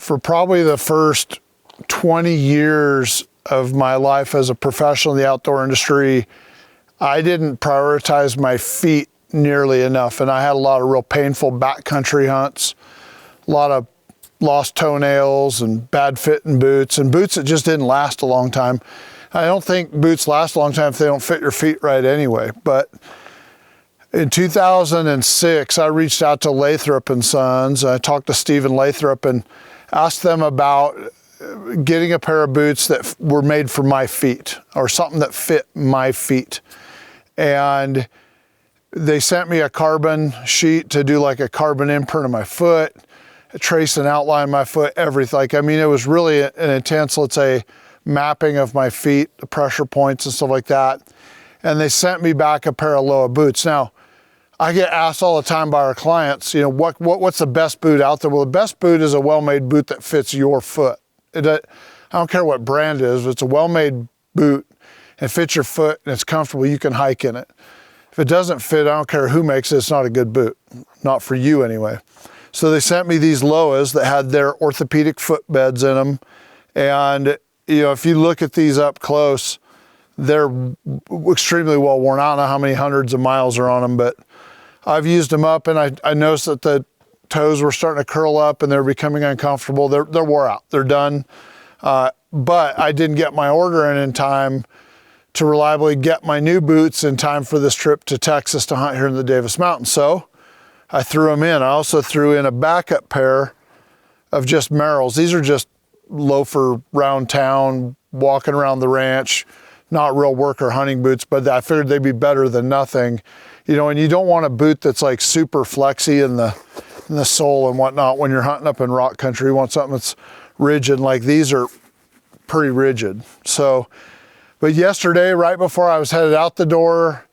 For probably the first 20 years of my life as a professional in the outdoor industry, I didn't prioritize my feet nearly enough. And I had a lot of real painful backcountry hunts, a lot of lost toenails and bad fitting boots, and boots that just didn't last a long time. I don't think boots last a long time if they don't fit your feet right anyway. But in 2006, I reached out to Lathrop and Sons. I talked to Stephen Lathrop and asked them about getting a pair of boots that were made for my feet, or something that fit my feet. And they sent me a carbon sheet to do like a carbon imprint of my foot, trace and outline my foot, everything. Like, I mean, it was really an intense, let's say, mapping of my feet, the pressure points and stuff like that. And they sent me back a pair of Lowa boots. Now, I get asked all the time by our clients, you know, what's the best boot out there? Well, the best boot is a well-made boot that fits your foot. I don't care what brand it is, if it's a well-made boot and fits your foot and it's comfortable, you can hike in it. If it doesn't fit, I don't care who makes it, it's not a good boot. Not for you anyway. So they sent me these Lowas that had their orthopedic footbeds in them. And, you know, if you look at these up close, they're extremely well worn. I don't know how many hundreds of miles are on them, but I've used them up, and I noticed that the toes were starting to curl up and they're becoming uncomfortable. They're wore out, they're done. But I didn't get my order in time to reliably get my new boots in time for this trip to Texas to hunt here in the Davis Mountains. So I threw them in. I also threw in a backup pair of just Merrells. These are just loafer round town, walking around the ranch, not real worker hunting boots, but I figured they'd be better than nothing. You know, and you don't want a boot that's like super flexy in the sole and whatnot when you're hunting up in rock country. You want something that's rigid. Like these are pretty rigid. So, but yesterday, right before I was headed out the door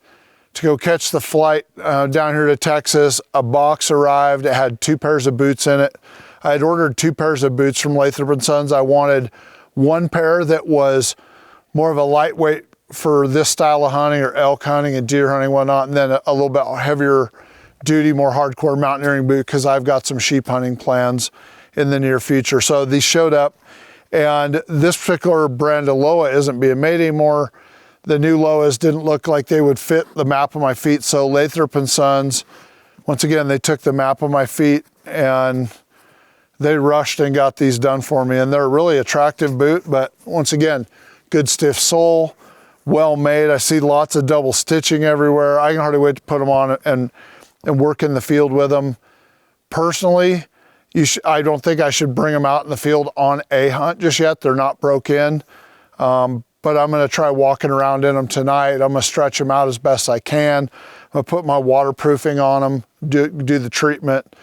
to go catch the flight down here to Texas, a box arrived. It had 2 pairs of boots in it. I had ordered 2 pairs of boots from Lathrop and Sons. I wanted one pair that was more of a lightweight for this style of hunting, or elk hunting and deer hunting and whatnot, and then a little bit heavier duty, more hardcore mountaineering boot, because I've got some sheep hunting plans in the near future. So these showed up, and this particular brand of Lowa isn't being made anymore. The new Lowas didn't look like they would fit the map of my feet, so Lathrop and Sons, once again, they took the map of my feet and they rushed and got these done for me. And they're a really attractive boot, but once again, good stiff sole, well made. I see lots of double stitching everywhere. I can hardly wait to put them on and work in the field with them. Personally, I don't think I should bring them out in the field on a hunt just yet. They're not broke in, but I'm gonna try walking around in them tonight. I'm gonna stretch them out as best I can. I'm gonna put my waterproofing on them, do the treatment.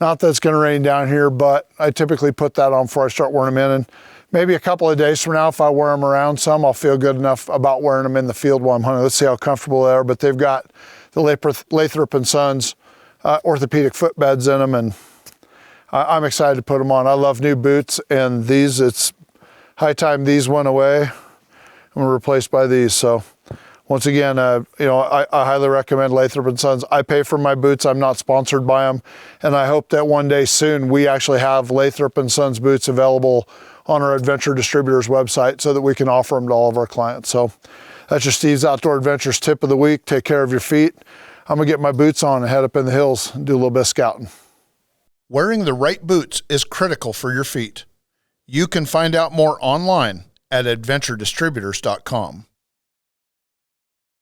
Not that it's gonna rain down here, but I typically put that on before I start wearing them in. And maybe a couple of days from now, if I wear them around some, I'll feel good enough about wearing them in the field while I'm hunting. Let's see how comfortable they are. But they've got the Lathrop and Sons orthopedic footbeds in them, and I'm excited to put them on. I love new boots, and these, it's high time these went away and were replaced by these. So once again, you know, I highly recommend Lathrop and Sons. I pay for my boots. I'm not sponsored by them, and I hope that one day soon we actually have Lathrop and Sons boots available on our Adventure Distributors website so that we can offer them to all of our clients. So that's your Steve's Outdoor Adventures tip of the week. Take care of your feet. I'm gonna get my boots on and head up in the hills and do a little bit of scouting. Wearing the right boots is critical for your feet. You can find out more online at adventuredistributors.com.